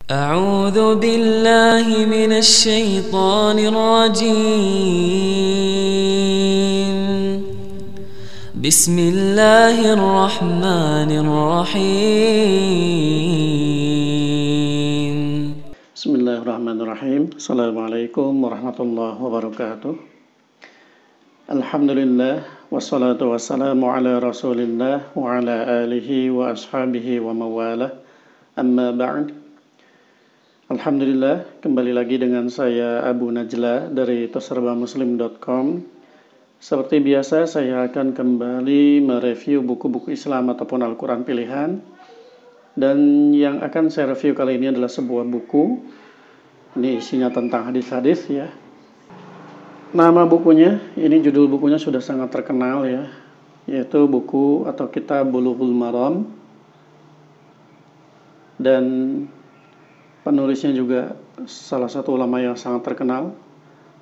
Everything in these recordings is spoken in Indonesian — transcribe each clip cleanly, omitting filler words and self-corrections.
أعوذ بالله من الشيطان الرجيم بسم الله الرحمن الرحيم Bismillahirrahmanirrahim. Assalamualaikum warahmatullahi wabarakatuh. Alhamdulillah wassalatu wassalamu ala Rasulillah wa ala alihi wa ashabihi wa mawalah. Amma ba'd. Alhamdulillah, kembali lagi dengan saya Abu Najla dari toserbamuslim.com. Seperti biasa, saya akan kembali mereview buku-buku Islam ataupun Al-Quran pilihan. Dan yang akan saya review kali ini adalah sebuah buku. Ini isinya tentang hadis-hadis ya. Nama bukunya, ini judul bukunya sudah sangat terkenal ya, yaitu buku atau kitab Bulughul Maram. Dan penulisnya juga salah satu ulama yang sangat terkenal,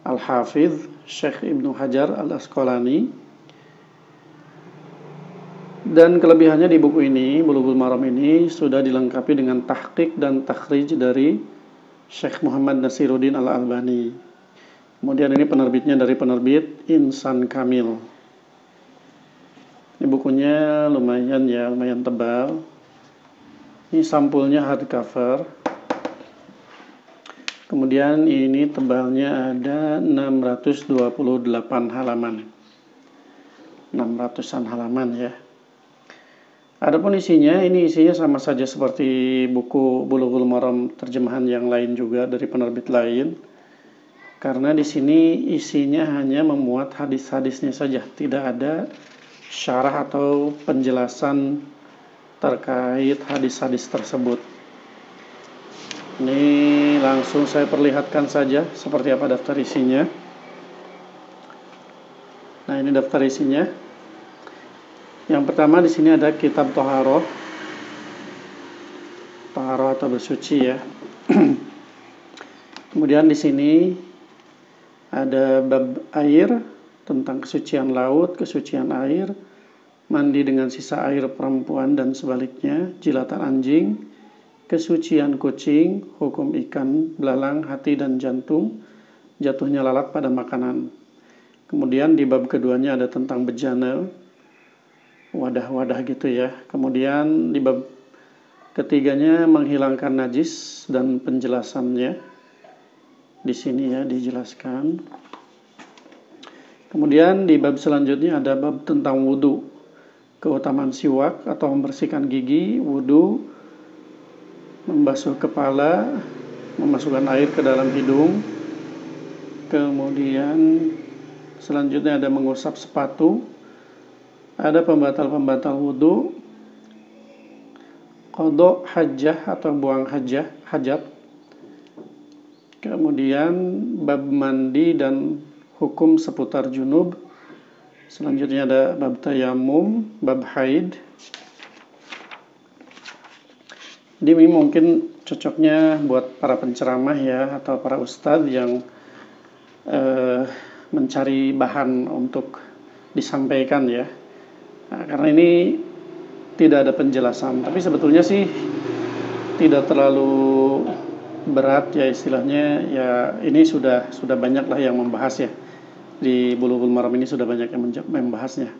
Al-Hafidh Syekh Ibnu Hajar Al-Asqalani. Dan kelebihannya di buku ini, Bulughul Maram ini sudah dilengkapi dengan tahqiq dan takhrij dari Syekh Muhammad Nasiruddin Al-Albani. Kemudian ini penerbitnya dari penerbit Insan Kamil. Ini bukunya lumayan tebal. Ini sampulnya hardcover. Kemudian ini tebalnya ada 628 halaman. 600-an halaman ya. Adapun isinya sama saja seperti buku Bulughul Maram terjemahan yang lain juga dari penerbit lain. Karena di sini isinya hanya memuat hadis-hadisnya saja, tidak ada syarah atau penjelasan terkait hadis-hadis tersebut. Ini langsung saya perlihatkan saja seperti apa daftar isinya. Nah, ini daftar isinya. Yang pertama di sini ada kitab Thaharah. Thaharah atau bersuci ya. Kemudian di sini ada bab air, tentang kesucian laut, kesucian air, mandi dengan sisa air perempuan dan sebaliknya, jilatan anjing, kesucian kucing, hukum ikan, belalang, hati dan jantung, jatuhnya lalat pada makanan. Kemudian di bab keduanya ada tentang bejana, wadah-wadah gitu ya. Kemudian di bab ketiganya menghilangkan najis dan penjelasannya. Di sini ya dijelaskan. Kemudian di bab selanjutnya ada bab tentang wudu, keutamaan siwak atau membersihkan gigi, wudu, membasuh kepala, memasukkan air ke dalam hidung. Kemudian selanjutnya ada mengusap sepatu, ada pembatal-pembatal wudu, qada hajjah atau buang hajat. Kemudian bab mandi dan hukum seputar junub. Selanjutnya ada bab tayamum, bab haid. Ini mungkin cocoknya buat para penceramah ya, atau para ustadz yang mencari bahan untuk disampaikan ya. Nah, karena ini tidak ada penjelasan, tapi sebetulnya sih tidak terlalu berat ya istilahnya ya. Ini sudah banyak lah yang membahas ya. Di Bulughul Maram ini sudah banyak yang membahasnya.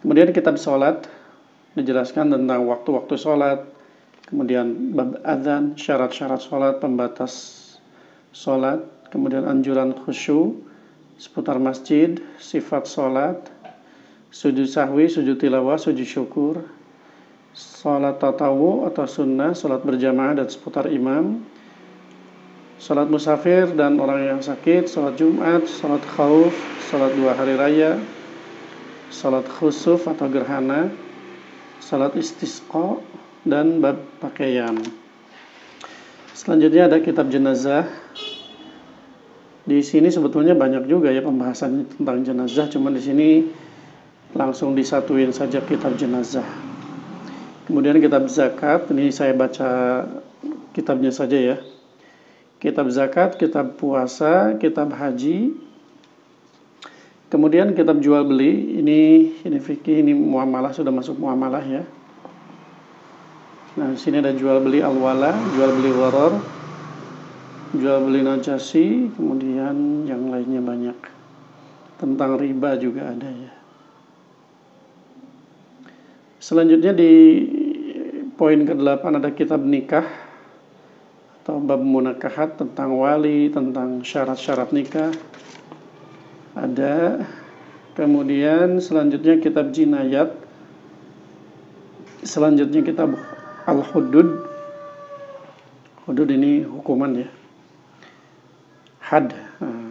Kemudian kitab sholat dijelaskan tentang waktu-waktu sholat. Kemudian bab adzan, syarat-syarat sholat, pembatas sholat. Kemudian anjuran khusyuk seputar masjid, sifat sholat, sujud sahwi, sujud tilawah, sujud syukur, sholat tatawu atau sunnah, sholat berjamaah dan seputar imam, sholat musafir dan orang yang sakit, sholat Jumat, sholat khauf, sholat 2 hari raya, sholat khusuf atau gerhana, sholat istisqa, dan bab pakaian. Selanjutnya ada kitab jenazah. Di sini sebetulnya banyak juga ya pembahasan tentang jenazah, cuma di sini langsung disatuin saja kitab jenazah. Kemudian kitab zakat, ini saya baca kitabnya saja ya. Kitab zakat, kitab puasa, kitab haji. Kemudian kitab jual beli, ini fikih, ini muamalah, sudah masuk muamalah ya. Nah, di sini ada jual beli al-wala, jual beli gharar, jual beli najasi, kemudian yang lainnya banyak. Tentang riba juga ada ya. Selanjutnya di poin ke-8 ada kitab nikah atau bab munakahat, tentang wali, tentang syarat-syarat nikah. Ada. Kemudian selanjutnya kitab jinayat. Selanjutnya kitab al-hudud. Hudud ini hukuman ya. Had,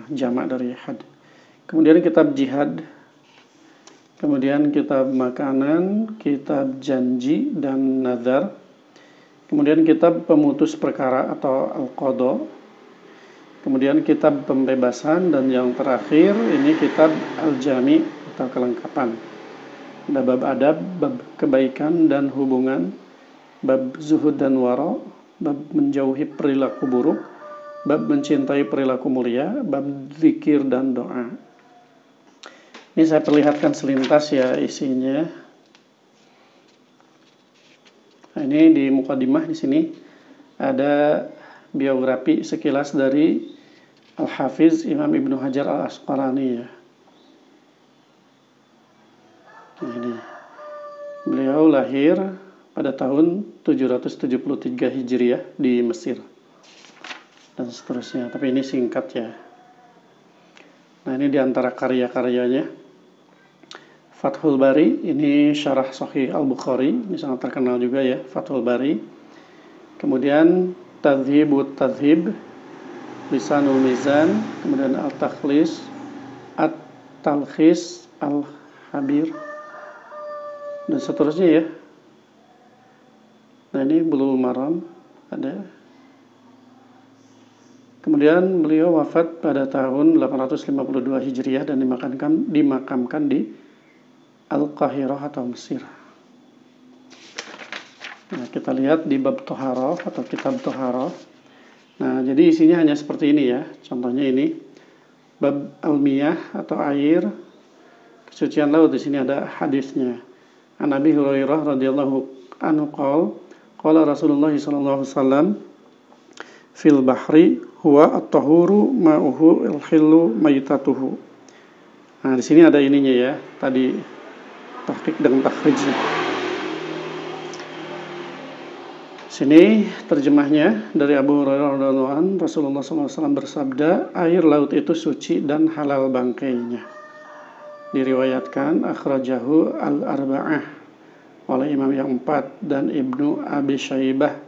jamak dari had. Kemudian kitab jihad. Kemudian kitab makanan, kitab janji dan nazar. Kemudian kitab pemutus perkara atau al-qadha. Kemudian kitab pembebasan, dan yang terakhir ini kitab al-jami atau kelengkapan. Ada bab adab, bab kebaikan dan hubungan, bab zuhud dan wara, bab menjauhi perilaku buruk, bab mencintai perilaku mulia, bab zikir dan doa. Ini saya perlihatkan selintas ya isinya. Nah, ini di mukadimah di sini ada biografi sekilas dari Al-Hafiz Imam Ibnu Hajar Al-Asqalani ya. Ini beliau lahir pada tahun 773 Hijriah di Mesir dan seterusnya, tapi ini singkat ya. Nah, ini diantara karya-karyanya Fathul Bari, ini syarah Sahih Al-Bukhari, ini sangat terkenal juga ya, Fathul Bari. Kemudian Tadhibut Tadhib, Lisanul Mizan, kemudian Al-Takhlis, At-Talkhis, Al-Habir, dan seterusnya ya. Nah, ini Bulughul Maram ada. Kemudian beliau wafat pada tahun 852 Hijriah dan dimakamkan di Al-Qahirah atau Mesir. Nah, kita lihat di bab Toharoh atau kitab Toharoh. Nah, jadi isinya hanya seperti ini ya. Contohnya ini bab Al-Miyah atau air, kesucian laut. Di sini ada hadisnya. An Abi Hurairah radhiyallahu anhu qala Rasulullah sallallahu alaihi wasallam fil bahri huwa at-tahuru ma'uhu al-hillu maitatuhu. Nah, di sini ada ininya ya. Tadi tahqiq dengan takhrijnya. Sini terjemahnya dari Abu Hurairah radhiyallahu anhu, Rasulullah SAW bersabda, air laut itu suci dan halal bangkainya. Diriwayatkan akhrajahu al-arba'ah oleh imam yang 4 dan Ibnu Abi Syaibah.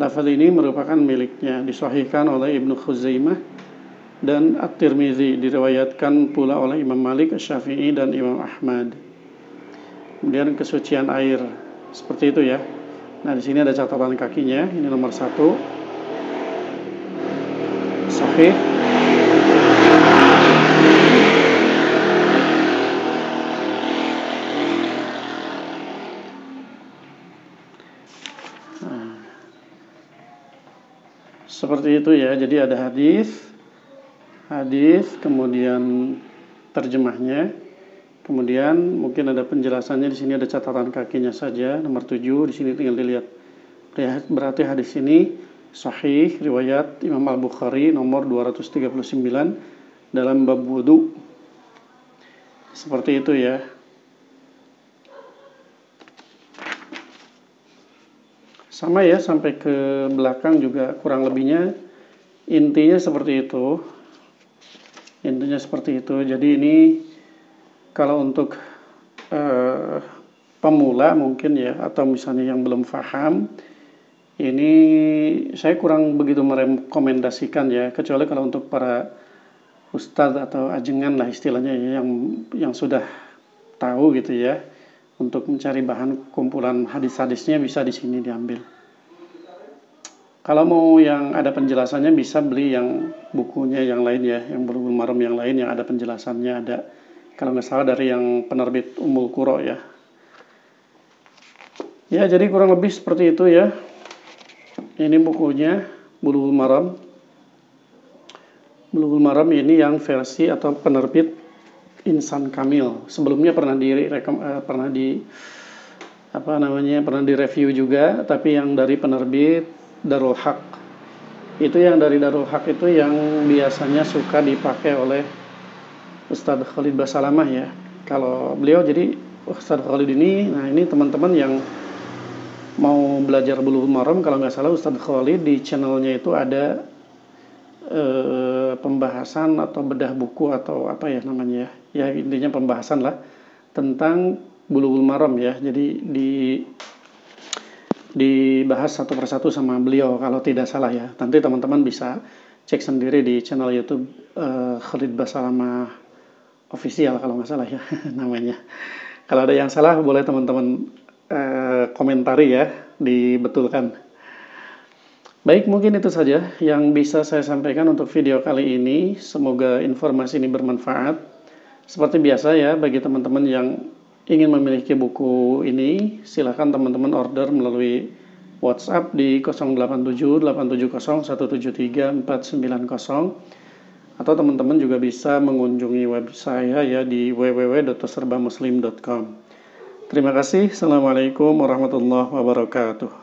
Lafaz ini merupakan miliknya, disahihkan oleh Ibnu Khuzaimah dan At-Tirmizi, diriwayatkan pula oleh Imam Malik, Syafi'i dan Imam Ahmad. Kemudian kesucian air seperti itu ya. Nah, di sini ada catatan kakinya. Ini nomor 1. Sahih. Nah, seperti itu ya. Jadi ada hadis, kemudian terjemahnya. Kemudian mungkin ada penjelasannya, di sini ada catatan kakinya saja. Nomor 7 di sini tinggal dilihat. Berarti hadis ini sahih riwayat Imam Al-Bukhari nomor 239 dalam bab wudu. Seperti itu ya. Sama ya, sampai ke belakang juga kurang lebihnya intinya seperti itu. Intinya seperti itu. Jadi ini kalau untuk pemula mungkin ya, atau misalnya yang belum paham, ini saya kurang begitu merekomendasikan ya, kecuali kalau untuk para ustadz atau ajengan lah istilahnya ya, yang sudah tahu gitu ya, untuk mencari bahan kumpulan hadis-hadisnya bisa di sini diambil. Kalau mau yang ada penjelasannya bisa beli yang bukunya yang lain ya, yang Bulughul Maram yang lain yang ada penjelasannya ada. Kalau nggak salah dari yang penerbit Ummul Qura ya. Ya, jadi kurang lebih seperti itu ya. Ini bukunya Bulughul Maram. Bulughul Maram ini yang versi atau penerbit Insan Kamil. Sebelumnya pernah pernah direview juga, tapi yang dari penerbit Darul Haq. Itu yang dari Darul Haq itu yang biasanya suka dipakai oleh Ustadz Khalid Basalamah ya. Kalau beliau jadi Ustadz Khalid ini, nah ini teman-teman yang mau belajar Bulughul Maram, kalau nggak salah Ustadz Khalid di channelnya itu ada pembahasan atau bedah buku atau apa ya namanya ya, intinya pembahasan lah tentang Bulughul Maram ya. Jadi dibahas satu persatu sama beliau kalau tidak salah ya. Nanti teman-teman bisa cek sendiri di channel YouTube Khalid Basalamah Official kalau nggak salah ya namanya. Kalau ada yang salah boleh teman-teman komentari ya, dibetulkan. Baik, mungkin itu saja yang bisa saya sampaikan untuk video kali ini. Semoga informasi ini bermanfaat. Seperti biasa ya, bagi teman-teman yang ingin memiliki buku ini, silakan teman-teman order melalui WhatsApp di 087-871-873-490, atau teman-teman juga bisa mengunjungi web saya ya di www.serbamuslim.com. Terima kasih. Assalamualaikum warahmatullahi wabarakatuh.